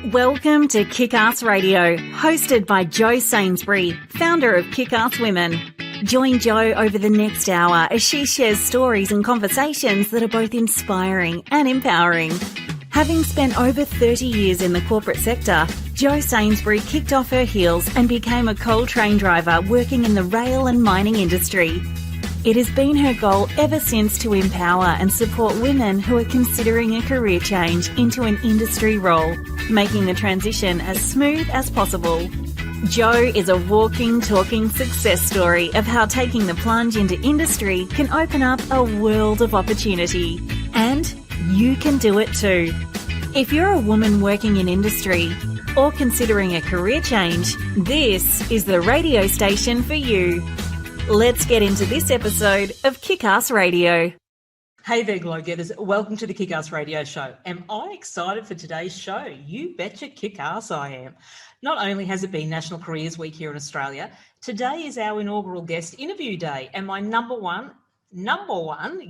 Welcome to Kickass Radio, hosted by Jo Sainsbury, founder of Kickass Women. Join Jo over the next hour as she shares stories and conversations that are both inspiring and empowering. Having spent over 30 years in the corporate sector, Jo Sainsbury kicked off her heels and became a coal train driver working in the rail and mining industry. It has been her goal ever since to empower and support women who are considering a career change into an industry role, making the transition as smooth as possible. Jo is a walking, talking success story of how taking the plunge into industry can open up a world of opportunity. And you can do it too. If you're a woman working in industry or considering a career change, this is the radio station for you. Let's get into this episode of Kickass Radio. Hey there, Glow Getters. Welcome to the Kickass Radio Show. Am I excited for today's show? You betcha Kickass I am. Not only has it been National Careers Week here in Australia, today is our inaugural guest interview day, and my number one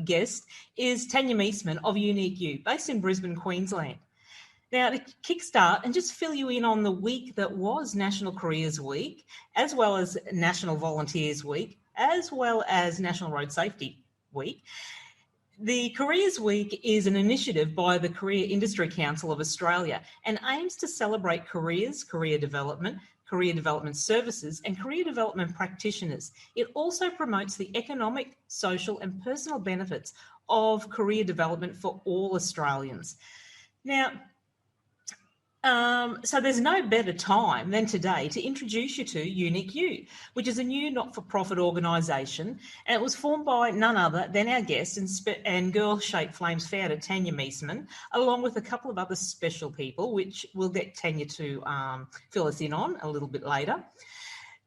guest is Tanya Meessmann of UNIQ, based in Brisbane, Queensland. Now, to kickstart and just fill you in on the week that was National Careers Week, as well as National Volunteers Week, as well as National Road Safety Week. The Careers Week is an initiative by the Career Industry Council of Australia and aims to celebrate careers, career development services and career development practitioners. It also promotes the economic, social and personal benefits of career development for all Australians. Now, so there's no better time than today to introduce you to UNIQ, which is a new not-for-profit organisation, and it was formed by none other than our guest and Girl Shape Flames founder Tanya Meessmann, along with a couple of other special people, which we'll get Tanya to fill us in on a little bit later.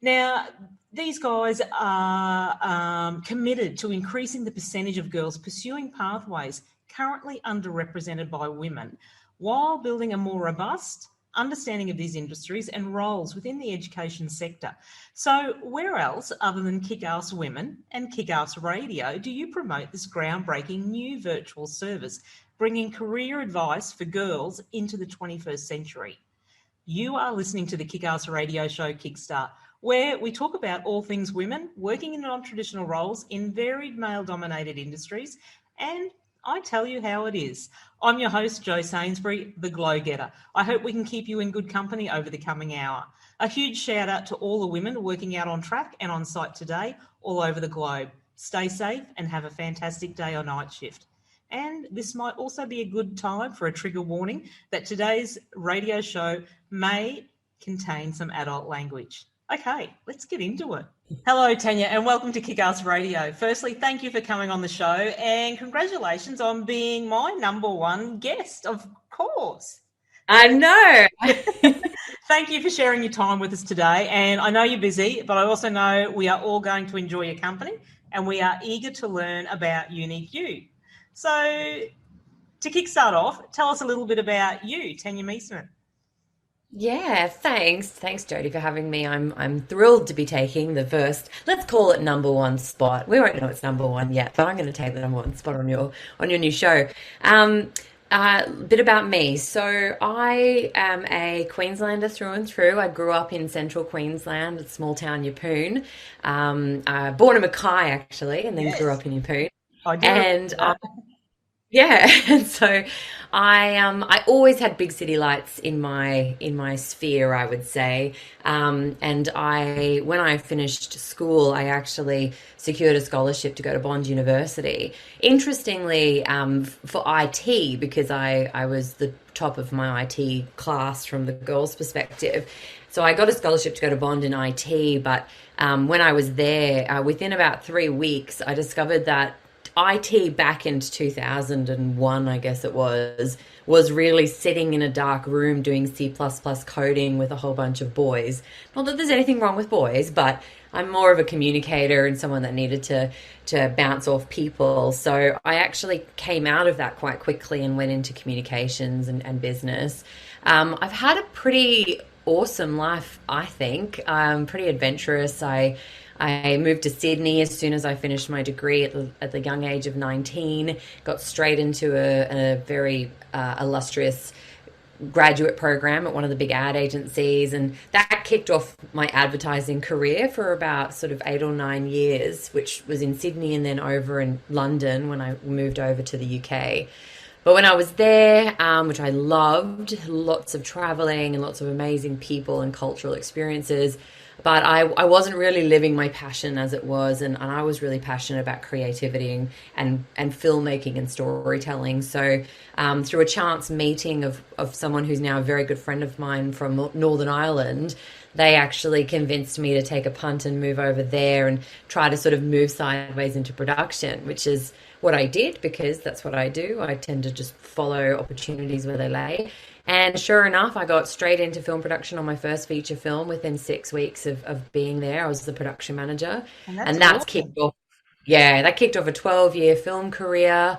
Now, these guys are committed to increasing the percentage of girls pursuing pathways currently underrepresented by women, while building a more robust understanding of these industries and roles within the education sector. So where else, other than Kickass Women and Kickass Radio, do you promote this groundbreaking new virtual service, bringing career advice for girls into the 21st century? You are listening to the Kickass Radio Show Kickstart, where we talk about all things women working in non-traditional roles in varied male-dominated industries, and I tell you how it is. I'm your host, Jo Sainsbury, the Glow Getter. I hope we can keep you in good company over the coming hour. A huge shout out to all the women working out on track and on site today all over the globe. Stay safe and have a fantastic day or night shift. And this might also be a good time for a trigger warning that today's radio show may contain some adult language. Okay, let's get into it. Hello, Tanya, and welcome to Kickass Radio. Firstly, thank you for coming on the show, and congratulations on being my number one guest, of course. I know. Thank you for sharing your time with us today, and I know you're busy, but I also know we are all going to enjoy your company, and we are eager to learn about UNIQ. So, to kickstart off, tell us a little bit about you, Tanya Meessmann. Yeah, thanks. Thanks, Jodie, for having me. I'm thrilled to be taking the first, let's call it number one spot. We won't know it's number one yet, but I'm going to take the number one spot on your new show. Bit about me. So I am a Queenslander through and through. I grew up in central Queensland, a small town, Yeppoon. Born in Mackay, actually, and then grew up in Yeppoon. And so I always had big city lights in my sphere, I would say. And when I finished school, I actually secured a scholarship to go to Bond University. Interestingly, for IT, because I was the top of my IT class from the girls' perspective. So I got a scholarship to go to Bond in IT, but when I was there, within about 3 weeks, I discovered that IT back in 2001, I guess it was really sitting in a dark room doing C++ coding with a whole bunch of boys. Not that there's anything wrong with boys, but I'm more of a communicator and someone that needed to bounce off people. So I actually came out of that quite quickly and went into communications and business. I've had a pretty awesome life, I think. Pretty adventurous. I moved to Sydney as soon as I finished my degree at the young age of 19, got straight into a very illustrious graduate program at one of the big ad agencies, and that kicked off my advertising career for about sort of 8 or 9 years, which was in Sydney and then over in London when I moved over to the UK. But when I was there, which I loved, lots of traveling and lots of amazing people and cultural experiences, but I wasn't really living my passion as it was, and I was really passionate about creativity and filmmaking and storytelling. So through a chance meeting of someone who's now a very good friend of mine from Northern Ireland, they actually convinced me to take a punt and move over there and try to sort of move sideways into production, which is what I did, because that's what I do. I tend to just follow opportunities where they lay. And sure enough, I got straight into film production on my first feature film within 6 weeks of being there. I was the production manager. And that's kicked off. Yeah, that kicked off a 12-year film career,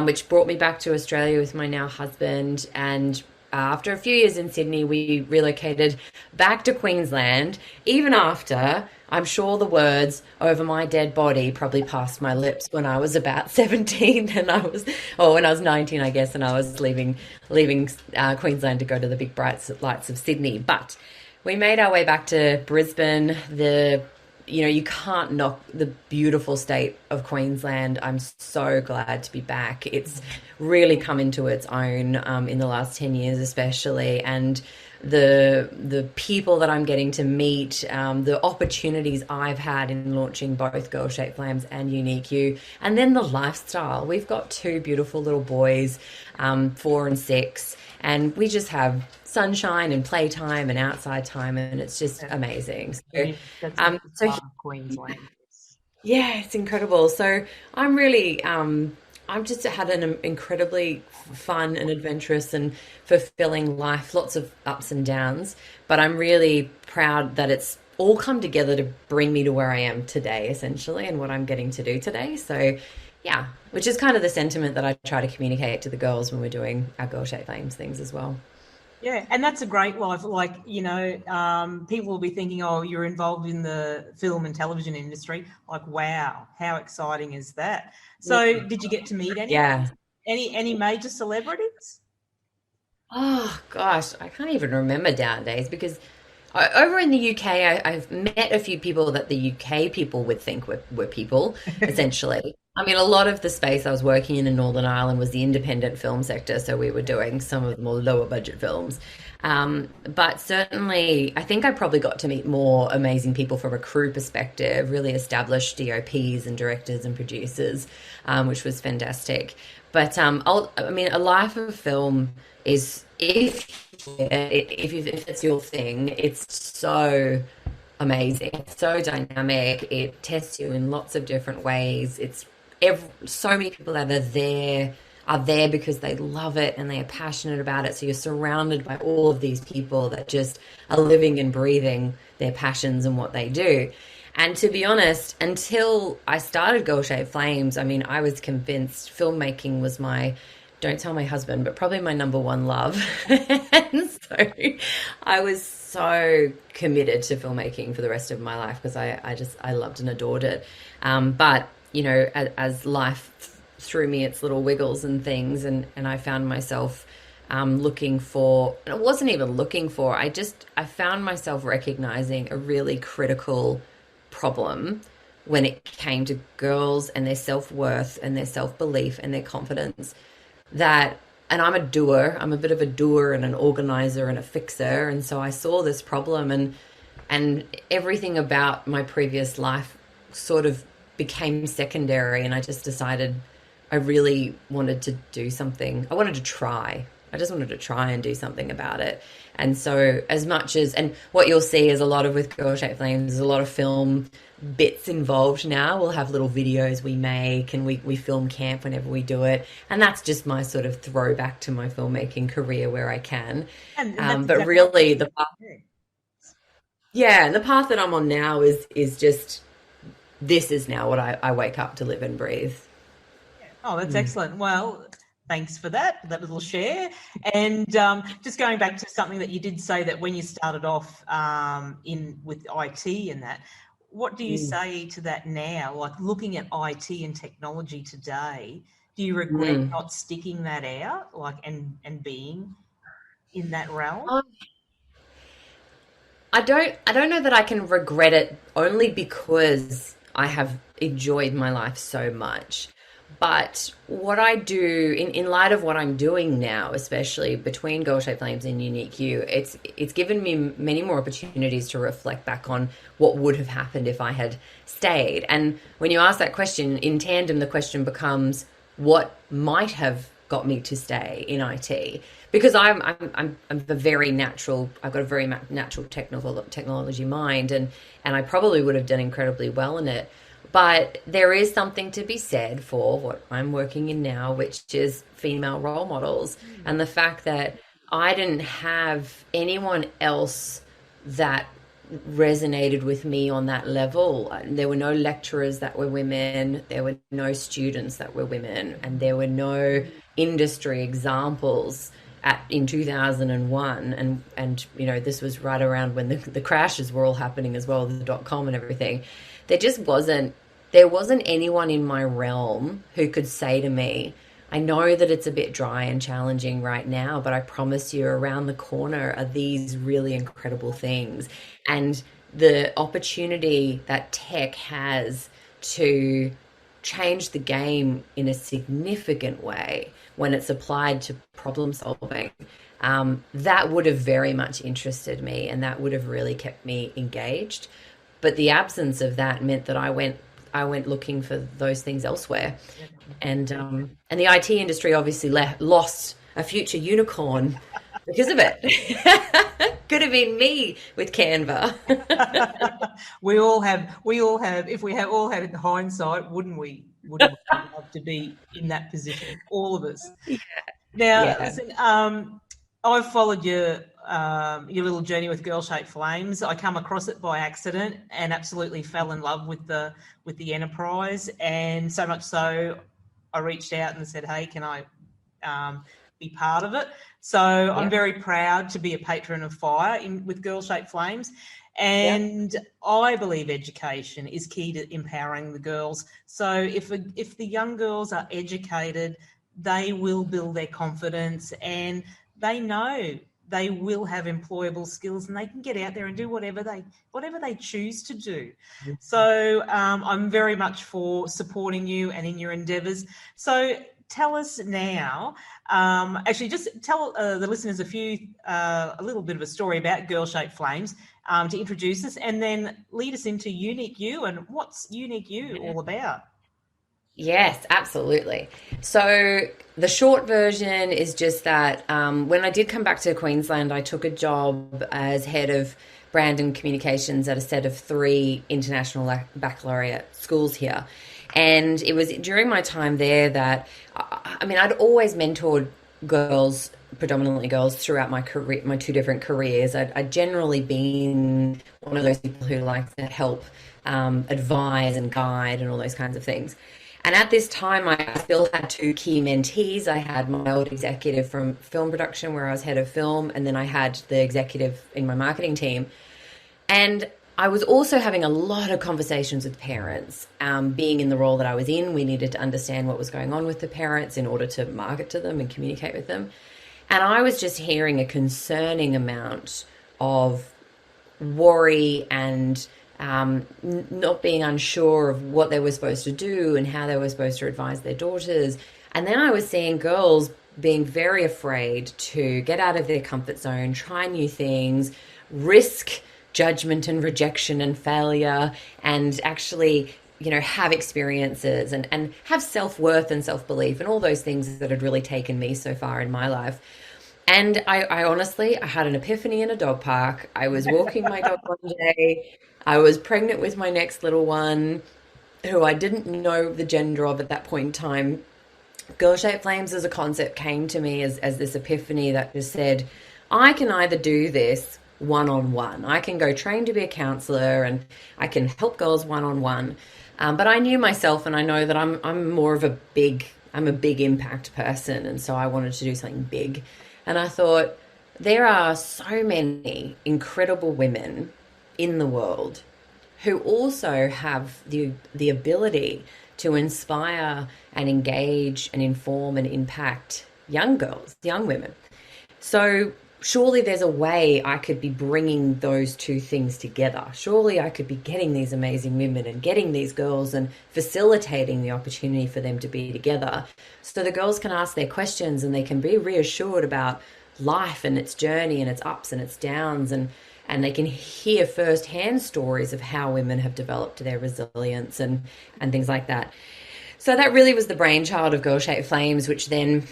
which brought me back to Australia with my now husband. And after a few years in Sydney, we relocated back to Queensland, even after I'm sure the words "over my dead body" probably passed my lips when I was about 17 when I was 19, I guess, and I was leaving Queensland to go to the big bright lights of Sydney. But we made our way back to Brisbane. You can't knock the beautiful state of Queensland. I'm so glad to be back. It's really come into its own in the last 10 years especially, and the people that I'm getting to meet, the opportunities I've had in launching both Girl Shaped Flames and UNIQ, and then the lifestyle. We've got 2 beautiful little boys, 4 and 6, and we just have sunshine and playtime and outside time, and it's just amazing. So, Queensland. Yeah, it's incredible. So I'm really, I've just had an incredibly fun and adventurous and fulfilling life, lots of ups and downs, but I'm really proud that it's all come together to bring me to where I am today, essentially, and what I'm getting to do today. So yeah, which is kind of the sentiment that I try to communicate to the girls when we're doing our Girl Shaped Flames things as well. Yeah, and that's a great life. Like, people will be thinking, oh, you're involved in the film and television industry. Like, wow, how exciting is that? So did you get to meet anyone? Yeah. Any major celebrities? Oh, gosh, I can't even remember nowadays, because over in the UK, I've met a few people that the UK people would think were people, essentially. I mean, a lot of the space I was working in Northern Ireland was the independent film sector, so we were doing some of the more lower budget films. But certainly, I think I probably got to meet more amazing people from a crew perspective, really established DOPs and directors and producers, which was fantastic. But a life of film is, if it's your thing, it's so amazing. It's so dynamic. It tests you in lots of different ways. It's so many people that are there because they love it and they are passionate about it. So you're surrounded by all of these people that just are living and breathing their passions and what they do. And to be honest, until I started Girl Shaped Flames, I mean, I was convinced filmmaking was don't tell my husband, but probably my number one love. And so I was so committed to filmmaking for the rest of my life because I loved and adored it. But as life threw me its little wiggles and things, and I found myself looking for, and it wasn't even looking for, I found myself recognizing a really critical problem when it came to girls and their self-worth and their self-belief and their confidence. And I'm a doer, I'm a bit of a doer and an organizer and a fixer, and so I saw this problem, and everything about my previous life sort of became secondary, and I just decided I really wanted to do something. I wanted to try. I just wanted to try and do something about it. And so and what you'll see is a lot of with Girl Shaped Flames, there's a lot of film bits involved now. We'll have little videos we make, and we film camp whenever we do it. And that's just my sort of throwback to my filmmaking career where I can. But really the path that I'm on now is just, this is now what I wake up to live and breathe. Oh, that's excellent. Well, thanks for that little share. And just going back to something that you did say, that when you started off with IT and that, what do you say to that now? Like, looking at IT and technology today, do you regret not sticking that out, like, and being? in that realm? I don't know that I can regret it, only because I have enjoyed my life so much. But what I do in light of what I'm doing now, especially between Girl Shaped Flames and UNIQ, it's given me many more opportunities to reflect back on what would have happened if I had stayed. And when you ask that question, in tandem, the question becomes, what might have got me to stay in IT? Because I'm a very natural. I've got a very natural technology mind, and I probably would have done incredibly well in it. But there is something to be said for what I'm working in now, which is female role models, and the fact that I didn't have anyone else that resonated with me on that level. There were no lecturers that were women, there were no students that were women, and there were no industry examples in 2001, and you know, this was right around when the crashes were all happening as well, the .com and everything. There wasn't anyone in my realm who could say to me, I know that it's a bit dry and challenging right now, but I promise you around the corner are these really incredible things. And the opportunity that tech has to change the game in a significant way when it's applied to problem solving, that would have very much interested me, and that would have really kept me engaged. But the absence of that meant that I went looking for those things elsewhere, and the IT industry obviously lost a future unicorn because of it. Could have been me with Canva. we all have. If we all had it in hindsight, wouldn't we? Wouldn't we love to be in that position? All of us. Yeah. Now, listen. I've followed your little journey with Girl Shaped Flames. I come across it by accident and absolutely fell in love with the enterprise, and so much so I reached out and said, hey, can I be part of it? So I'm very proud to be a patron of fire with Girl Shaped Flames, and I believe education is key to empowering the girls. So if the young girls are educated, they will build their confidence, and they know they will have employable skills, and they can get out there and do whatever they choose to do. So I'm very much for supporting you and in your endeavours. So tell us now, actually just tell the listeners a little bit of a story about Girl Shaped Flames to introduce us, and then lead us into UNIQ and what's UNIQ all about. Yes, absolutely. So the short version is just that when I did come back to Queensland, I took a job as head of brand and communications at a set of 3 international baccalaureate schools here. And it was during my time there that, I'd always mentored girls, predominantly girls, throughout my career, my 2 different careers. I'd generally been one of those people who likes to help advise and guide and all those kinds of things. And at this time, I still had 2 key mentees. I had my old executive from film production, where I was head of film, and then I had the executive in my marketing team. And I was also having a lot of conversations with parents. Being in the role that I was in, we needed to understand what was going on with the parents in order to market to them and communicate with them. And I was just hearing a concerning amount of worry and not being unsure of what they were supposed to do and how they were supposed to advise their daughters. And then I was seeing girls being very afraid to get out of their comfort zone, try new things, risk judgment and rejection and failure, and actually, have experiences and have self-worth and self-belief and all those things that had really taken me so far in my life. And I honestly had an epiphany in a dog park. I was walking my dog one day. I was pregnant with my next little one, who I didn't know the gender of at that point in time. Girl Shaped Flames as a concept came to me as this epiphany that just said, I can either do this one-on-one. I can go train to be a counsellor and I can help girls one-on-one. But I knew myself, and I know that I'm more of a big impact person. And so I wanted to do something big. And I thought, there are so many incredible women in the world who also have the ability to inspire and engage and inform and impact young girls, young women. So surely there's a way I could be bringing those two things together. Surely I could be getting these amazing women and getting these girls and facilitating the opportunity for them to be together, so the girls can ask their questions and they can be reassured about life and its journey and its ups and its downs, and they can hear firsthand stories of how women have developed their resilience and things like that. So that really was the brainchild of Girl Shaped Flames, which then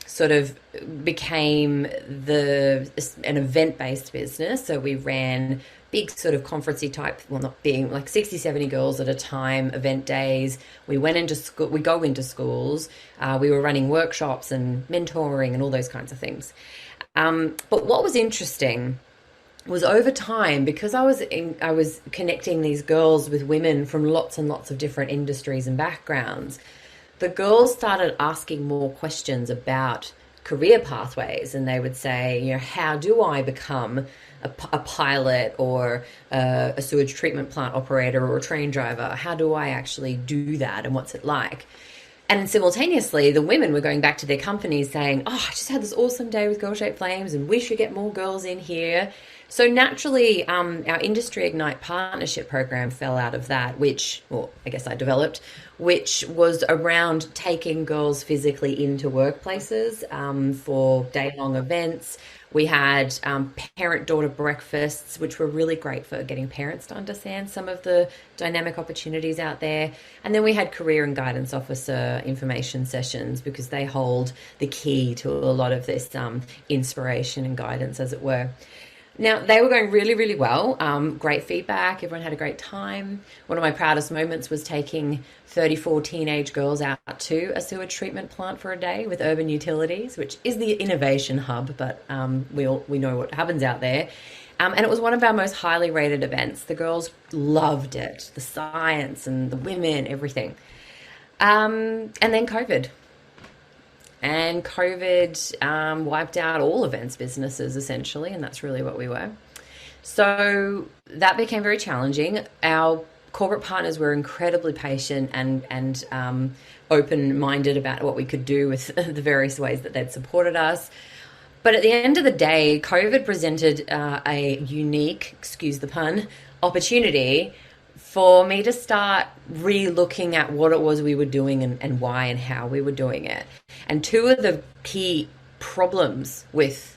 sort of became an event-based business. So we ran big sort of conferencey type, well, not being like 60, 70 girls at a time, event days. We went into school, we go into schools. We were running workshops and mentoring and all those kinds of things. But what was interesting was over time, because I was connecting these girls with women from lots and lots of different industries and backgrounds, the girls started asking more questions about career pathways, and they would say, you know, how do I become a pilot or a sewage treatment plant operator or a train driver? How do I actually do that, and what's it like? And simultaneously, the women were going back to their companies saying, oh, I just had this awesome day with Girl Shaped Flames and we should get more girls in here. So naturally, our Industry Ignite partnership program fell out of that, which, well, I guess I developed, which was around taking girls physically into workplaces for day-long events. We had parent-daughter breakfasts, which were really great for getting parents to understand some of the dynamic opportunities out there. And then we had career and guidance officer information sessions, because they hold the key to a lot of this inspiration and guidance, as it were. Now, they were going really, really well. Great feedback. Everyone had a great time. One of my proudest moments was taking 34 teenage girls out to a sewage treatment plant for a day with Urban Utilities, which is the innovation hub, but we know what happens out there. And it was one of our most highly rated events. The girls loved it, the science and the women, everything. And then COVID. And COVID wiped out all events businesses, essentially, and that's really what we were. So that became very challenging. Our corporate partners were incredibly patient and open-minded about what we could do with the various ways that they'd supported us. But at the end of the day, COVID presented a unique, excuse the pun, opportunity for me to start re-looking at what it was we were doing and why and how we were doing it. And two of the key problems with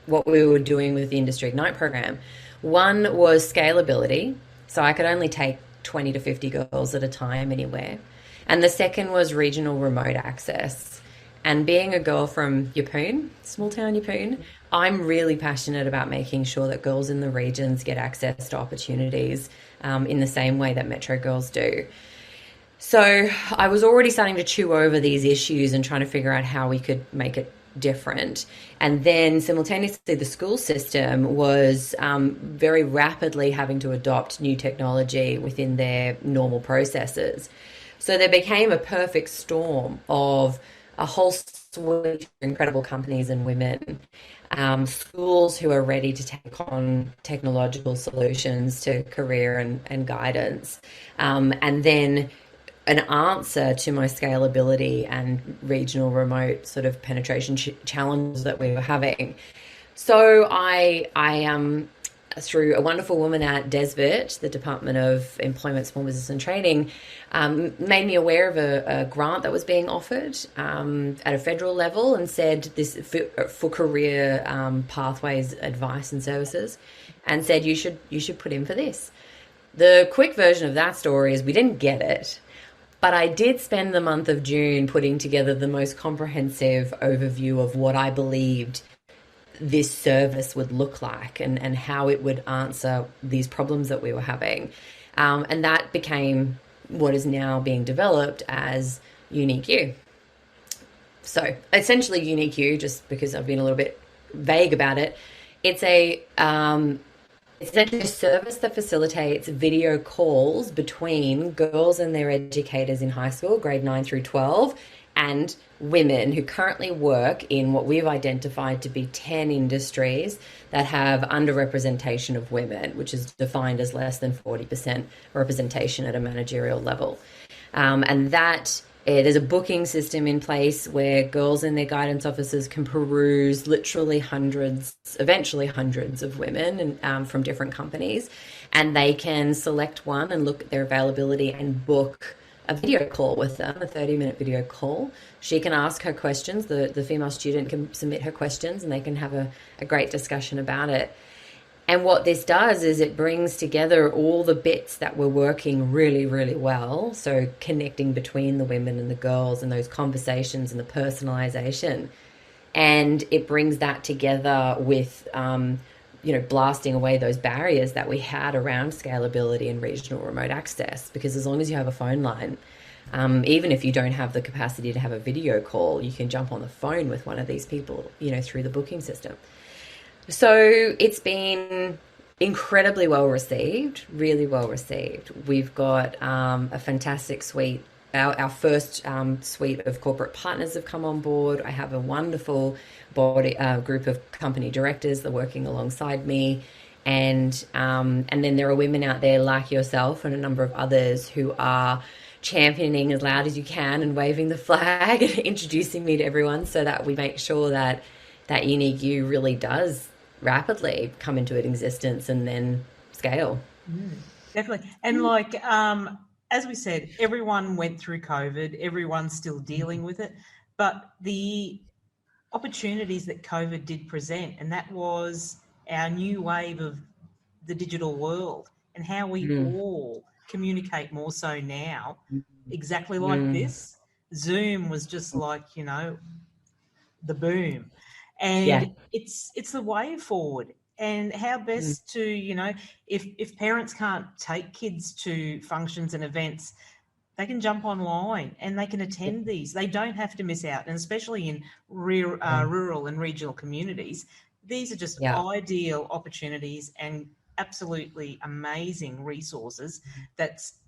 what we were doing with the Industry Ignite program, one was scalability. So I could only take 20 to 50 girls at a time anywhere. And the second was regional remote access. And being a girl from Yeppoon, small town Yeppoon, I'm really passionate about making sure that girls in the regions get access to opportunities in the same way that Metro girls do. So I was already starting to chew over these issues and trying to figure out how we could make it different. And then simultaneously, the school system was very rapidly having to adopt new technology within their normal processes. So there became a perfect storm of a whole suite of incredible companies and women, schools who are ready to take on technological solutions to career and guidance, and then an answer to my scalability and regional remote sort of penetration challenges that we were having. So I through a wonderful woman at DESVT, the Department of Employment, Small Business and Training, made me aware of a grant that was being offered at a federal level, and said this for career pathways, advice and services, and said you should put in for this. The quick version of that story is we didn't get it, but I did spend the month of June putting together the most comprehensive overview of what I believed this service would look like and how it would answer these problems that we were having. And that became what is now being developed as UNIQ. So essentially UNIQ, just because I've been a little bit vague about it, it's essentially a service that facilitates video calls between girls and their educators in high school, grade 9 through 12, and women who currently work in what we've identified to be 10 industries that have underrepresentation of women, which is defined as less than 40% representation at a managerial level. And that There's a booking system in place where girls and their guidance officers can peruse literally eventually hundreds of women and, from different companies, and they can select one and look at their availability and book a video call with them, a 30-minute video call. She can ask her questions. The female student can submit her questions, and they can have a great discussion about it. And what this does is it brings together all the bits that were working really, really well. So connecting between the women and the girls and those conversations and the personalization. And it brings that together with, blasting away those barriers that we had around scalability and regional remote access. Because as long as you have a phone line, even if you don't have the capacity to have a video call, you can jump on the phone with one of these people, through the booking system. So it's been incredibly well received, really well received. We've got a fantastic suite. Our first suite of corporate partners have come on board. I have a wonderful group of company directors that are working alongside me. And then there are women out there like yourself and a number of others who are championing as loud as you can and waving the flag and introducing me to everyone so that we make sure that UNIQ really does rapidly come into existence and then scale. Definitely. And as we said, everyone went through COVID, everyone's still dealing with it, but the opportunities that COVID did present, and that was our new wave of the digital world and how we all communicate more so now, exactly like this. Zoom was just like, the boom. And it's the way forward. And how best to, if parents can't take kids to functions and events, they can jump online and they can attend these. They don't have to miss out. And especially in rural and regional communities, these are just ideal opportunities and absolutely amazing resources that's,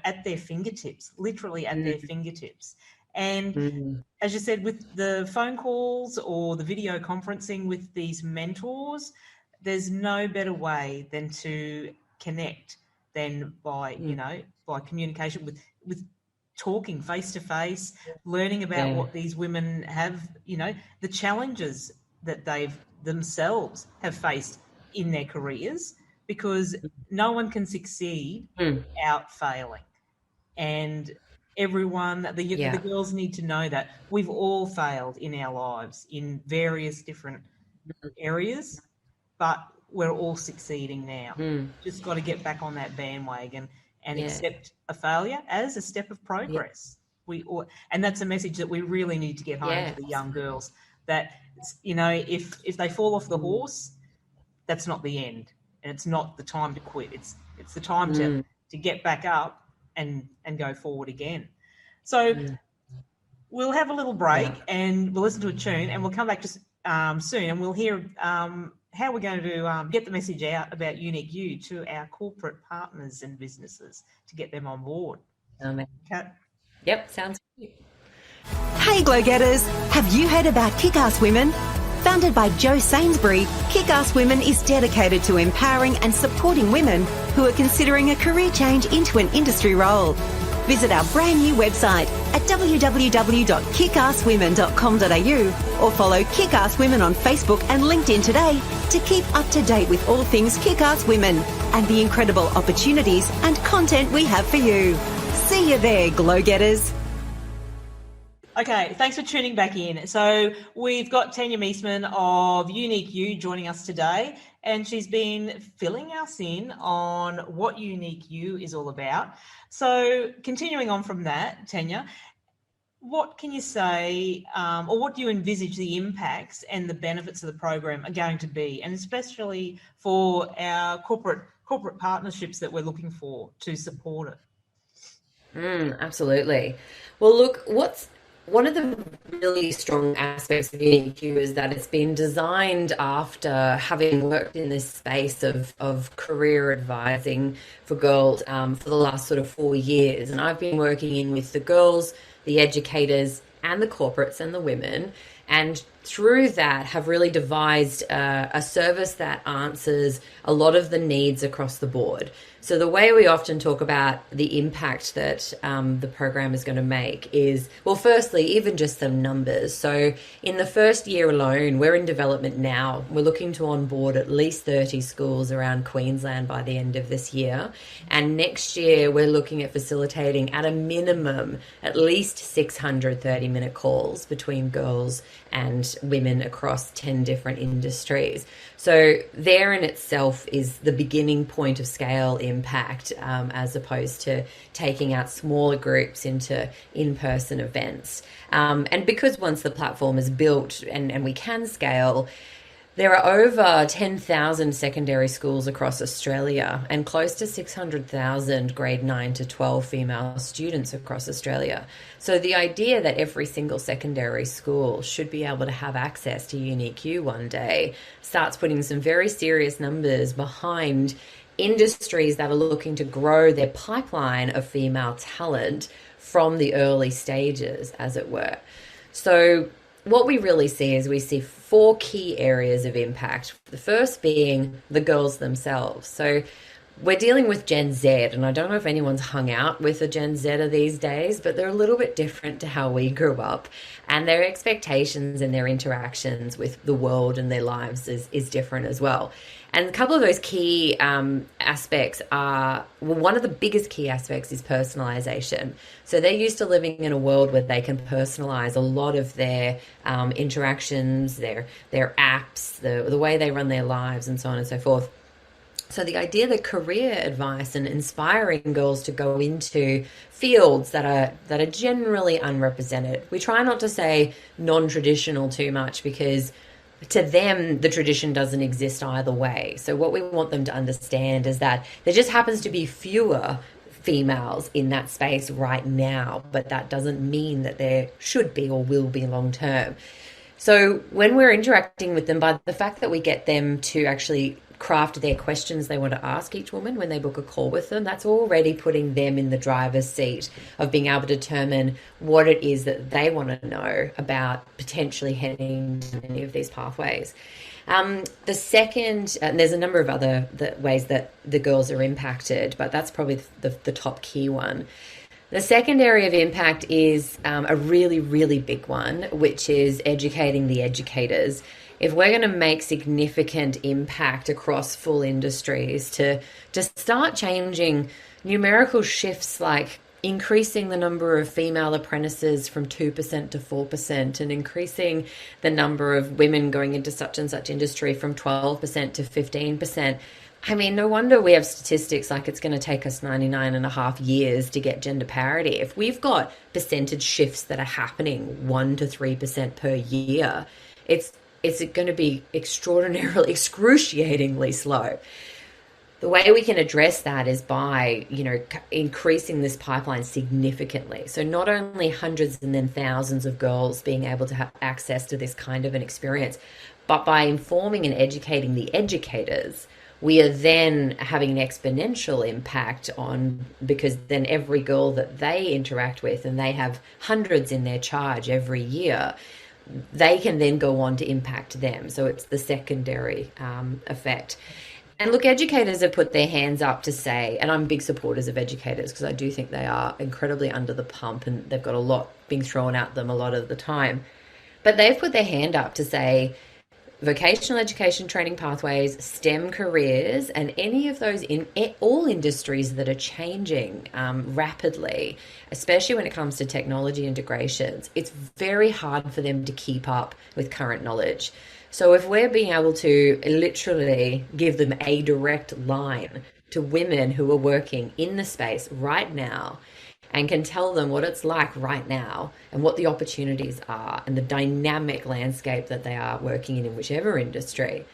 at their fingertips, literally at their fingertips. And as you said, with the phone calls or the video conferencing with these mentors, there's no better way than to connect than by, by communication with talking face to face, learning about what these women have, the challenges that they've themselves have faced in their careers, because no one can succeed out failing. And everyone, the girls need to know that we've all failed in our lives in various different areas, but we're all succeeding now. Just got to get back on that bandwagon and accept a failure as a step of progress. And that's a message that we really need to get home to the young girls, that, if they fall off the horse, that's not the end. And it's not the time to quit. It's the time to get back up and go forward again. So we'll have a little break and we'll listen to a tune, and we'll come back just soon, and we'll hear how we're going to get the message out about UNIQ to our corporate partners and businesses to get them on board. Okay. Yep, sounds good. Hey Glow Getters, have you heard about Kickass Women? Founded by Jo Sainsbury, Kickass Women is dedicated to empowering and supporting women who are considering a career change into an industry role. Visit our brand new website at www.kickasswomen.com.au or follow Kickass Women on Facebook and LinkedIn today to keep up to date with all things Kickass Women and the incredible opportunities and content we have for you. See you there, Glow Getters. Okay, thanks for tuning back in. So we've got Tanya Meessmann of UNIQ joining us today, and she's been filling us in on what UNIQ is all about. So continuing on from that, Tanya, what can you say, or what do you envisage the impacts and the benefits of the program are going to be, and especially for our corporate partnerships that we're looking for to support it? Absolutely. Well, look, one of the really strong aspects of UNIQ is that it's been designed after having worked in this space of career advising for girls for the last sort of 4 years. And I've been working in with the girls, the educators and the corporates and the women, and through that have really devised a service that answers a lot of the needs across the board. So the way we often talk about the impact that the program is going to make is, well, firstly, even just some numbers. So in the first year alone, we're in development now. We're looking to onboard at least 30 schools around Queensland by the end of this year. And next year, we're looking at facilitating at a minimum at least 600 30-minute calls between girls and women across 10 different industries. So there in itself is the beginning point of scale impact, as opposed to taking out smaller groups into in-person events. And because once the platform is built and we can scale, there are over 10,000 secondary schools across Australia and close to 600,000 grade 9 to 12 female students across Australia. So the idea that every single secondary school should be able to have access to UNIQ one day starts putting some very serious numbers behind industries that are looking to grow their pipeline of female talent from the early stages, as it were. So what we really see is we see 4 key areas of impact. The first being the girls themselves. So we're dealing with Gen Z, and I don't know if anyone's hung out with a Gen Zer these days, but they're a little bit different to how we grew up, and their expectations and their interactions with the world and their lives is different as well. And a couple of those key aspects are, well, one of the biggest key aspects is personalization. So they're used to living in a world where they can personalize a lot of their interactions, their apps, the way they run their lives, and so on and so forth. So the idea that career advice and inspiring girls to go into fields that are generally unrepresented. We try not to say non-traditional too much, because to them, the tradition doesn't exist either way. So what we want them to understand is that there just happens to be fewer females in that space right now, but that doesn't mean that there should be or will be long term. So when we're interacting with them, by the fact that we get them to actually craft their questions they want to ask each woman when they book a call with them, that's already putting them in the driver's seat of being able to determine what it is that they want to know about potentially heading to any of these pathways. The second, and there's a number of other ways that the girls are impacted, but that's probably the top key one. The second area of impact is a really, really big one, which is educating the educators. If we're going to make significant impact across full industries to start changing numerical shifts, like increasing the number of female apprentices from 2% to 4% and increasing the number of women going into such and such industry from 12% to 15%. I mean, no wonder we have statistics like it's going to take us 99 and a half years to get gender parity. If we've got percentage shifts that are happening 1 to 3% per year, it's going to be excruciatingly slow. The way we can address that is by, increasing this pipeline significantly. So not only hundreds and then thousands of girls being able to have access to this kind of an experience, but by informing and educating the educators, we are then having an exponential impact on, because then every girl that they interact with, and they have hundreds in their charge every year, they can then go on to impact them. So it's the secondary effect. And look, educators have put their hands up to say, and I'm big supporters of educators because I do think they are incredibly under the pump and they've got a lot being thrown at them a lot of the time. But they've put their hand up to say vocational education training pathways, STEM careers, and any of those in all industries that are changing rapidly, especially when it comes to technology integrations, it's very hard for them to keep up with current knowledge. So if we're being able to literally give them a direct line to women who are working in the space right now and can tell them what it's like right now and what the opportunities are and the dynamic landscape that they are working in whichever industry,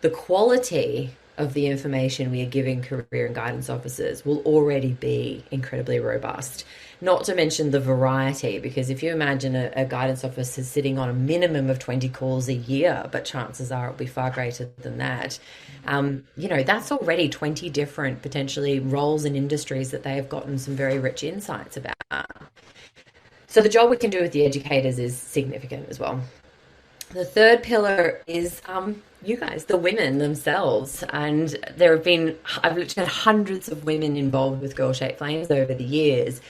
the quality of the information we are giving career and guidance officers will already be incredibly robust. Not to mention the variety, because if you imagine a guidance officer sitting on a minimum of 20 calls a year, but chances are it'll be far greater than that, that's already 20 different potentially roles and industries that they have gotten some very rich insights about. So the job we can do with the educators is significant as well. The third pillar is you guys, the women themselves. And I've literally had hundreds of women involved with Girl Shaped Flames over the years.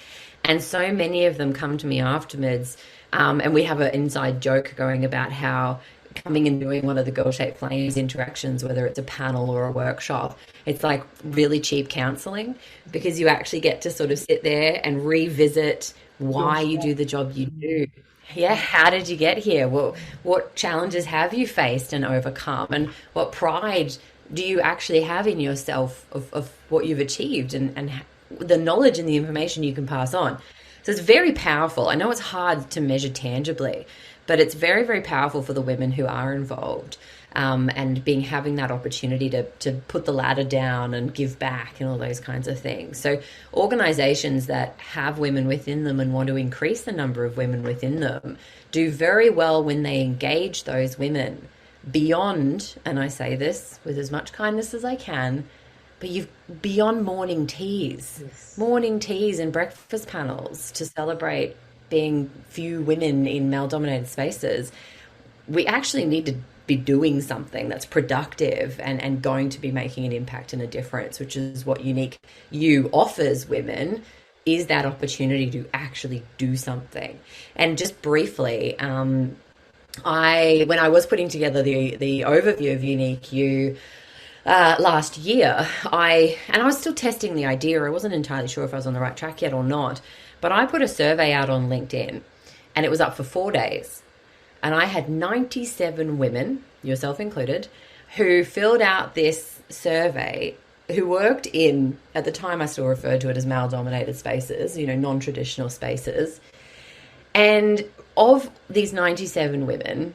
And so many of them come to me afterwards. And we have an inside joke going about how coming and doing one of the Girl Shaped Flames interactions, whether it's a panel or a workshop, it's like really cheap counseling, because you actually get to sort of sit there and revisit why you do the job you do. Yeah, how did you get here? Well, what challenges have you faced and overcome? And what pride do you actually have in yourself of what you've achieved, and the knowledge and the information you can pass on? So it's very powerful. I know it's hard to measure tangibly, but it's very, very powerful for the women who are involved, and having that opportunity to put the ladder down and give back and all those kinds of things. So organizations that have women within them and want to increase the number of women within them do very well when they engage those women beyond, and I say this with as much kindness as I can, but beyond morning teas. Yes. Morning teas and breakfast panels to celebrate being few women in male-dominated spaces. We actually need to be doing something that's productive and going to be making an impact and a difference, which is what UNIQ offers women, is that opportunity to actually do something. And just briefly, when I was putting together the overview of UNIQ last year, I was still testing the idea. I wasn't entirely sure if I was on the right track yet or not, but I put a survey out on LinkedIn, and it was up for 4 days. And I had 97 women, yourself included, who filled out this survey, who worked in, at the time I still referred to it as male-dominated spaces, non-traditional spaces. And of these 97 women,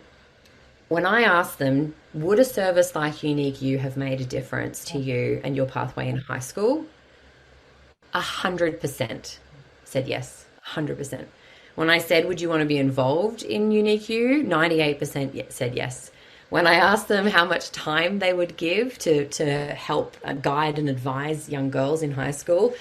when I asked them, would a service like UNIQ have made a difference to you and your pathway in high school? 100% said yes, 100%. When I said, would you want to be involved in UNIQ? 98% said yes. When I asked them how much time they would give to help guide and advise young girls in high school,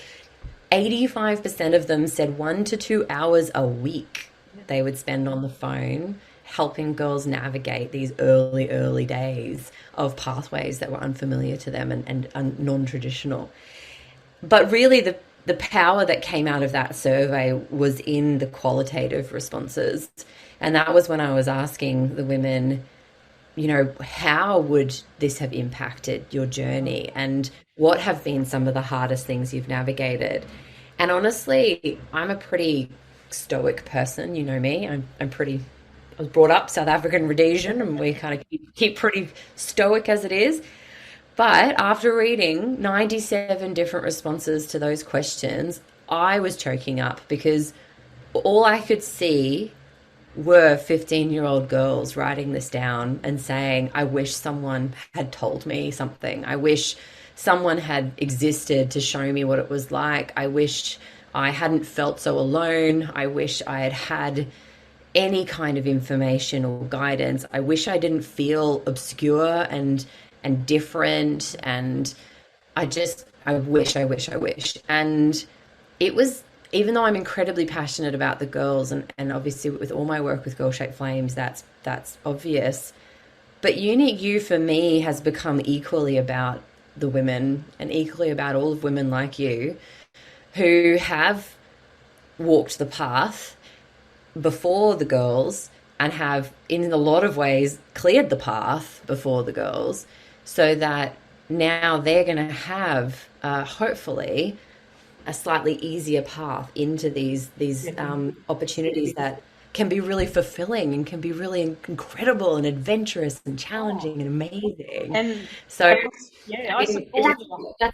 85% of them said 1 to 2 hours a week they would spend on the phone helping girls navigate these early days of pathways that were unfamiliar to them and non-traditional. But really the power that came out of that survey was in the qualitative responses. And that was when I was asking the women, how would this have impacted your journey? And what have been some of the hardest things you've navigated? And honestly, I'm a pretty stoic person. You know me. I was brought up South African Rhodesian, and we kind of keep pretty stoic as it is. But after reading 97 different responses to those questions, I was choking up, because all I could see were 15-year-old girls writing this down and saying, I wish someone had told me something. I wish someone had existed to show me what it was like. I wish I hadn't felt so alone. I wish I had had any kind of information or guidance. I wish I didn't feel obscure and different, and I wish. And it was, even though I'm incredibly passionate about the girls, and obviously with all my work with Girl Shaped Flames, that's obvious, but UNIQ for me has become equally about the women, and equally about all of women like you who have walked the path before the girls and have, in a lot of ways, cleared the path before the girls, so that now they're going to have, hopefully, a slightly easier path into these opportunities that can be really fulfilling and can be really incredible and adventurous and challenging and amazing. And so, I support that.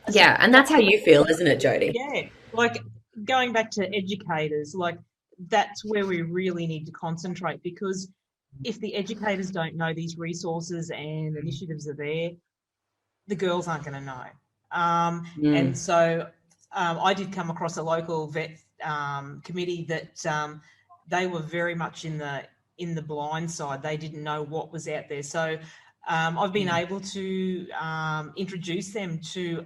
Yeah, and that's how you feel, isn't it, Jodie? Yeah, like going back to educators, like that's where we really need to concentrate, because if the educators don't know these resources and initiatives are there, the girls aren't going to know. And so I did come across a local vet committee that they were very much in the blind side. They didn't know what was out there. So I've been able to introduce them to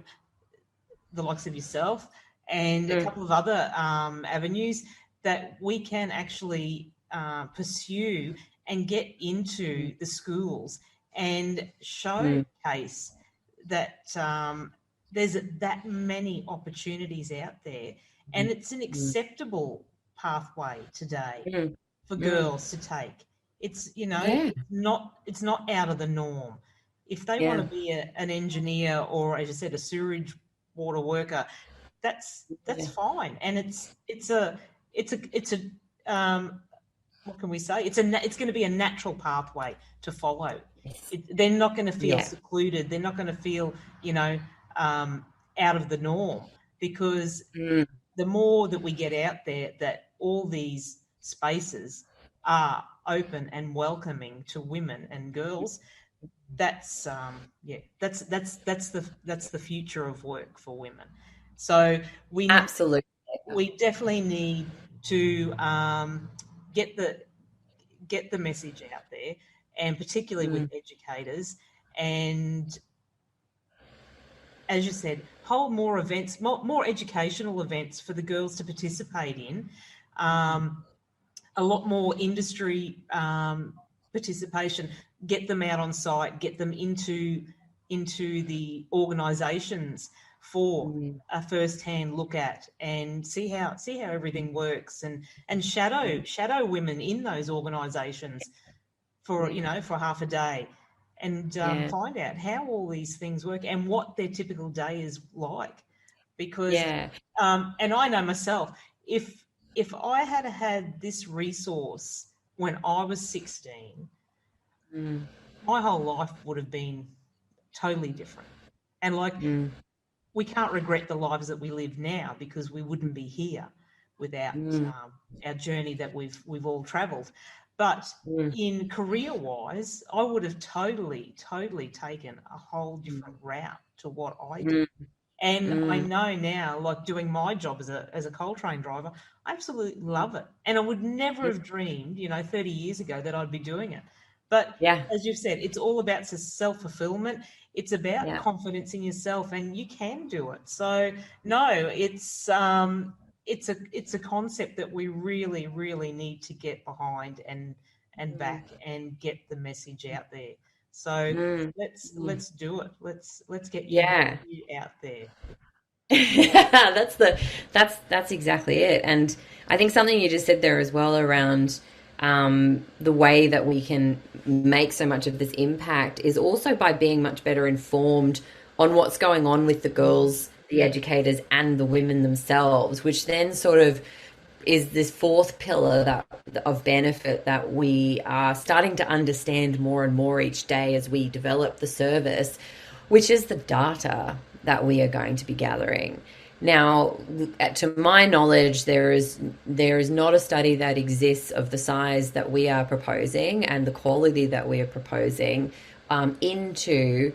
the likes of yourself and a couple of other avenues that we can actually pursue and get into the schools and showcase that there's that many opportunities out there, and it's an acceptable pathway today for girls to take. It's, you know, it's not out of the norm. If they want to be an engineer or, as you said, a sewage water worker, that's fine. And it's a what can we say? It's going to be a natural pathway to follow. They're not going to feel secluded. They're not going to feel, you know, out of the norm, because the more that we get out there that all these spaces are open and welcoming to women and girls, that's the future of work for women. So we definitely need to get the message out there, and particularly with educators, and, as you said, hold more events, more educational events for the girls to participate in. A lot more industry participation. Get them out on site. Get them into the organisations for a first-hand look at, and see how everything works, and shadow women in those organisations for half a day, and find out how all these things work and what their typical day is like. Because and I know myself, if I had this resource when I was 16, my whole life would have been totally different. And we can't regret the lives that we live now, because we wouldn't be here without our journey that we've all travelled. But in career-wise, I would have totally taken a whole different route to what I did. And I know now, like doing my job as a coal train driver, I absolutely love it. And I would never have dreamed, 30 years ago, that I'd be doing it. But as you've said, it's all about self-fulfillment. It's about confidence in yourself, and you can do it. So no, it's a concept that we really, really need to get behind and back, and get the message out there. So let's do it. Let's get you out there. That's exactly it. And I think something you just said there as well around the way that we can make so much of this impact is also by being much better informed on what's going on with the girls, the educators, and the women themselves, which then sort of is this fourth pillar of benefit that we are starting to understand more and more each day as we develop the service, which is the data that we are going to be gathering. Now, to my knowledge, there is not a study that exists of the size that we are proposing and the quality that we are proposing into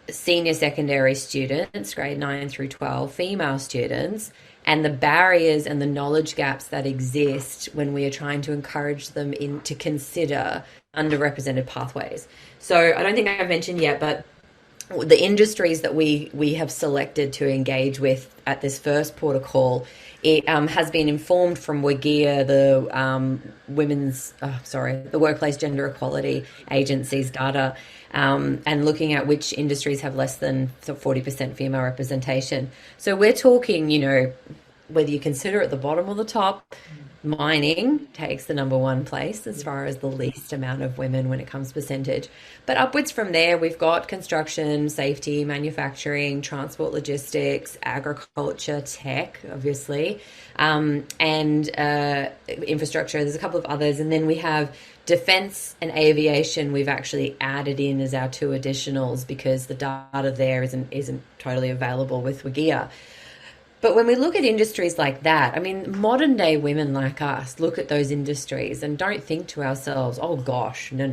senior secondary students, grade 9 through 12, female students, and the barriers and the knowledge gaps that exist when we are trying to encourage them to consider underrepresented pathways. So I don't think I've mentioned yet, but the industries that we have selected to engage with at this first protocol, it has been informed from WGEA, the Workplace Gender Equality Agency's data, and looking at which industries have less than 40% female representation. So we're talking, whether you consider it the bottom or the top, mining takes the number one place as far as the least amount of women when it comes to percentage. But upwards from there, we've got construction, safety, manufacturing, transport, logistics, agriculture, tech, obviously, and infrastructure. There's a couple of others. And then we have defense and aviation we've actually added in as our two additionals because the data there isn't totally available with WGEA. But when we look at industries like that, I mean, modern day women like us look at those industries and don't think to ourselves, oh gosh, no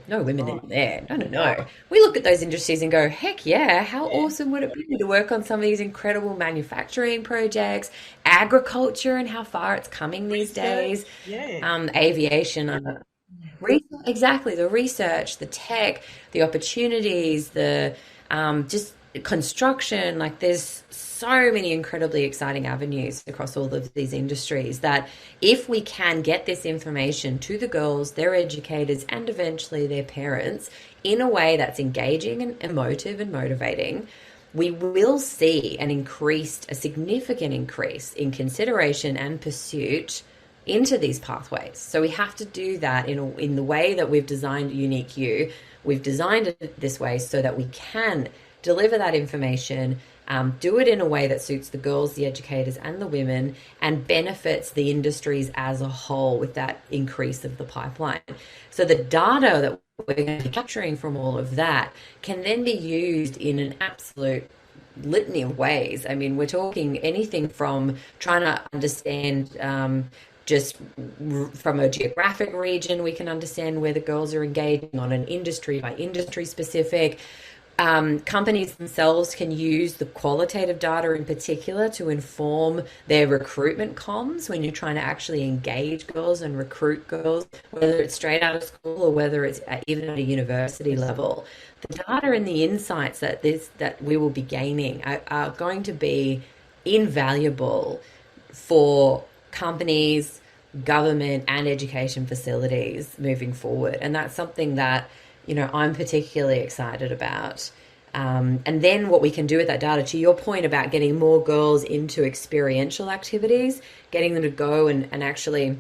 women in there. No. We look at those industries and go, heck yeah, how awesome would it be to work on some of these incredible manufacturing projects, agriculture and how far it's coming these days, aviation, exactly, the research, the tech, the opportunities, the just construction, like there's so many incredibly exciting avenues across all of these industries that if we can get this information to the girls, their educators, and eventually their parents in a way that's engaging and emotive and motivating, we will see a significant increase in consideration and pursuit into these pathways. So we have to do that in the way that we've designed UNIQ. We've designed it this way so that we can deliver that information, do it in a way that suits the girls, the educators, and the women, and benefits the industries as a whole with that increase of the pipeline. So the data that we're going to be capturing from all of that can then be used in an absolute litany of ways. I mean, we're talking anything from trying to understand just from a geographic region, we can understand where the girls are engaging on an industry by industry specific. Companies themselves can use the qualitative data in particular to inform their recruitment comms when you're trying to actually engage girls and recruit girls, whether it's straight out of school or whether it's even at a university level. The data and the insights that we will be gaining are going to be invaluable for companies, government, and education facilities moving forward. And that's something that, I'm particularly excited about. And then what we can do with that data, to your point about getting more girls into experiential activities, getting them to go and actually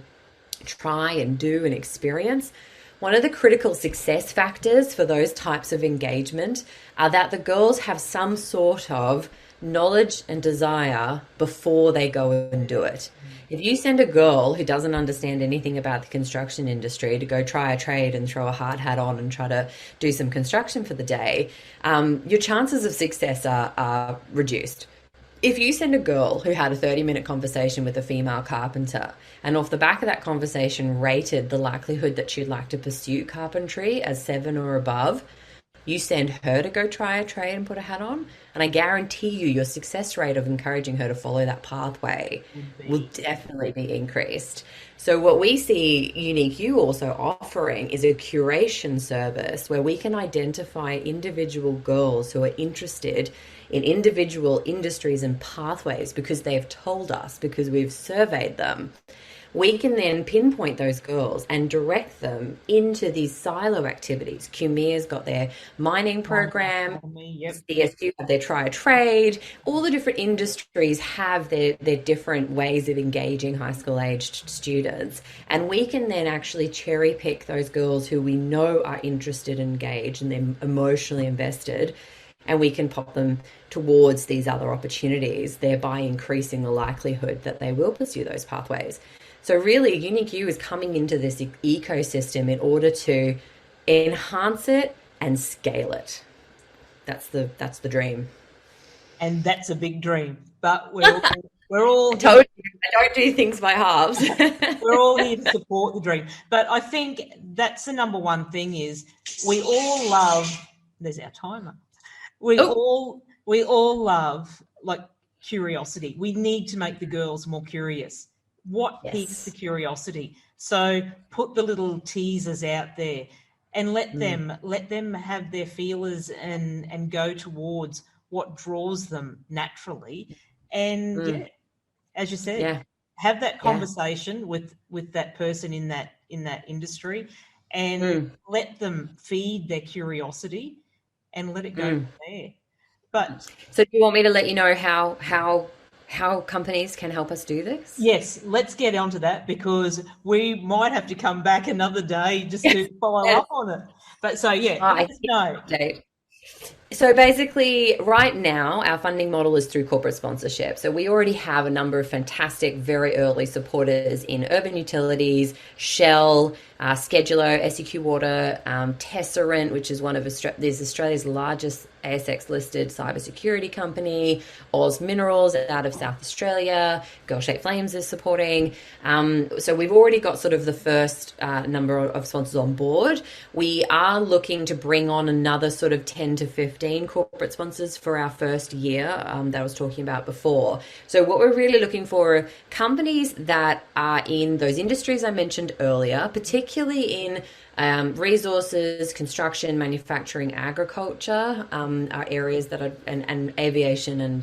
try and do and experience. One of the critical success factors for those types of engagement are that the girls have some sort of knowledge and desire before they go and do it. If you send a girl who doesn't understand anything about the construction industry to go try a trade and throw a hard hat on and try to do some construction for the day, your chances of success are reduced. If you send a girl who had a 30-minute conversation with a female carpenter and off the back of that conversation rated the likelihood that she'd like to pursue carpentry as 7 or above, you send her to go try a trade and put a hat on, and I guarantee you your success rate of encouraging her to follow that pathway will definitely be increased. So what we see UNIQ also offering is a curation service where we can identify individual girls who are interested in individual industries and pathways because they've told us, because we've surveyed them. We can then pinpoint those girls and direct them into these silo activities. QMER's got their mining program, CSU have their try a trade. All the different industries have their different ways of engaging high school aged students. And we can then actually cherry pick those girls who we know are interested, engaged, and they're emotionally invested, and we can pop them towards these other opportunities, thereby increasing the likelihood that they will pursue those pathways. So really, UNIQ is coming into this ecosystem in order to enhance it and scale it. That's the dream. And that's a big dream. But we're all I told you, I don't do things by halves. We're all here to support the dream. But I think that's the number one thing is we all love. There's our timer. We all love like curiosity. We need to make the girls more curious. What piques the curiosity? So put the little teasers out there and let them have their feelers and go towards what draws them naturally. And as you said, have that conversation with that person in that industry and let them feed their curiosity and let it go from there. But so do you want me to let you know how companies can help us do this? Yes, let's get onto that because we might have to come back another day just to follow up on it. But so, let us know. So basically, right now, our funding model is through corporate sponsorship. So we already have a number of fantastic, very early supporters in Urban Utilities, Shell, Scheduler, SEQ Water, Tesserent, which is one of Australia's largest ASX-listed cybersecurity company, Oz Minerals out of South Australia, Girl Shaped Flames is supporting. So we've already got sort of the first number of sponsors on board. We are looking to bring on another sort of 10 to 15 corporate sponsors for our first year that I was talking about before. So what we're really looking for are companies that are in those industries I mentioned earlier, particularly particularly in resources, construction, manufacturing, agriculture are areas that are, and aviation and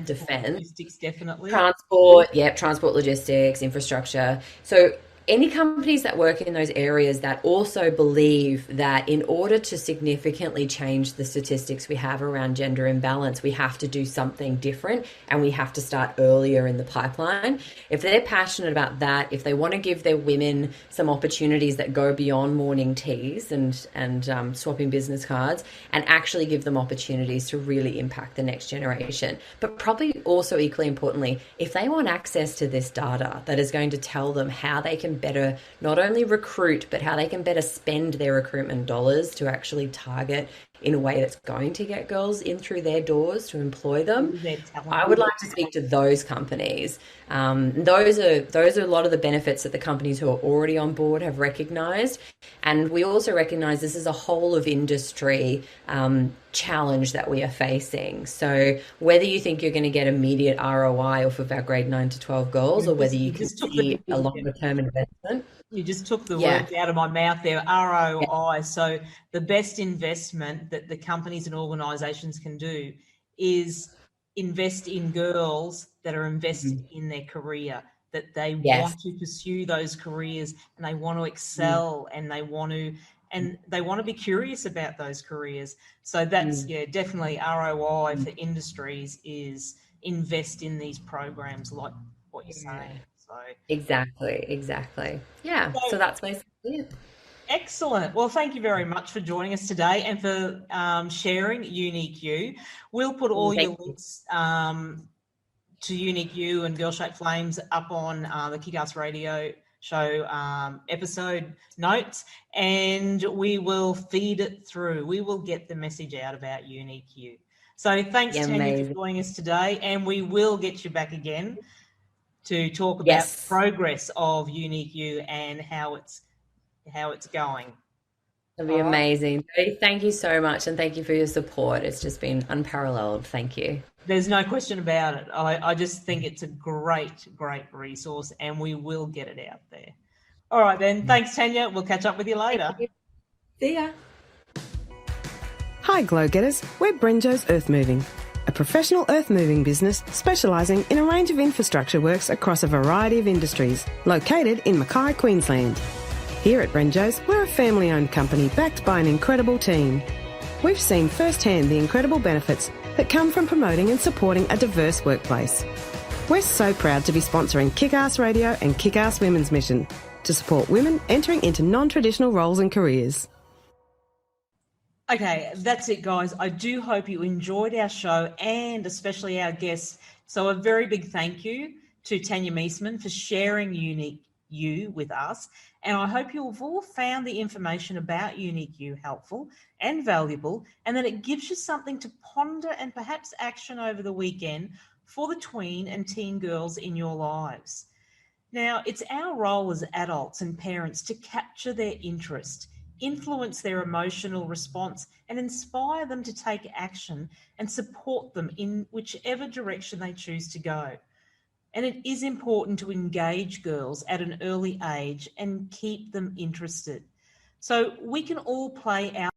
defense. Logistics, definitely. Transport, logistics, infrastructure. So any companies that work in those areas that also believe that in order to significantly change the statistics we have around gender imbalance, we have to do something different and we have to start earlier in the pipeline. If they're passionate about that, if they want to give their women some opportunities that go beyond morning teas and swapping business cards, and actually give them opportunities to really impact the next generation. But probably also equally importantly, if they want access to this data that is going to tell them how they can better not only recruit, but how they can better spend their recruitment dollars to actually target in a way that's going to get girls in through their doors to employ them. I would like to speak to those companies. Those are a lot of the benefits that the companies who are already on board have recognized. And we also recognize this is a whole of industry challenge that we are facing. So whether you think you're going to get immediate ROI off of our grade 9 to 12 goals, or whether you can see a longer term investment. You just took the words out of my mouth there, ROI. Yeah. So the best investment that the companies and organisations can do is invest in girls that are invested in their career, that they want to pursue those careers and they want to excel and they want to be curious about those careers. So that's definitely ROI for industries is invest in these programs like what you're saying. So Exactly. Yeah. So that's basically it. Excellent. Well, thank you very much for joining us today and for sharing UNIQ. We'll put all your links to UNIQ and Girl Shaped Flames up on the Kickass Radio show episode notes, and we will feed it through. We will get the message out about UNIQ. So thanks, Tanya, for joining us today, and we will get you back again to talk about the progress of UNIQ and how it's going. It'll be amazing. Thank you so much, and thank you for your support. It's just been unparalleled. Thank you. There's no question about it. I just think it's a great resource, and we will get it out there. All right, then. Thanks, Tanya. We'll catch up with you later. See ya. Hi, Glow Getters. We're Brenjo's Earth Moving, a professional earth moving business specialising in a range of infrastructure works across a variety of industries, located in Mackay, Queensland. Here at Brenjo's, we're a family-owned company backed by an incredible team. We've seen firsthand the incredible benefits that come from promoting and supporting a diverse workplace. We're so proud to be sponsoring Kickass Radio and Kickass Women's Mission to support women entering into non-traditional roles and careers. Okay, that's it, guys. I do hope you enjoyed our show and especially our guests. So a very big thank you to Tanya Meessmann for sharing UNIQ with us. And I hope you've all found the information about UNIQ helpful and valuable, and that it gives you something to ponder and perhaps action over the weekend for the tween and teen girls in your lives. Now, it's our role as adults and parents to capture their interest, influence their emotional response, and inspire them to take action and support them in whichever direction they choose to go. And it is important to engage girls at an early age and keep them interested. So we can all play our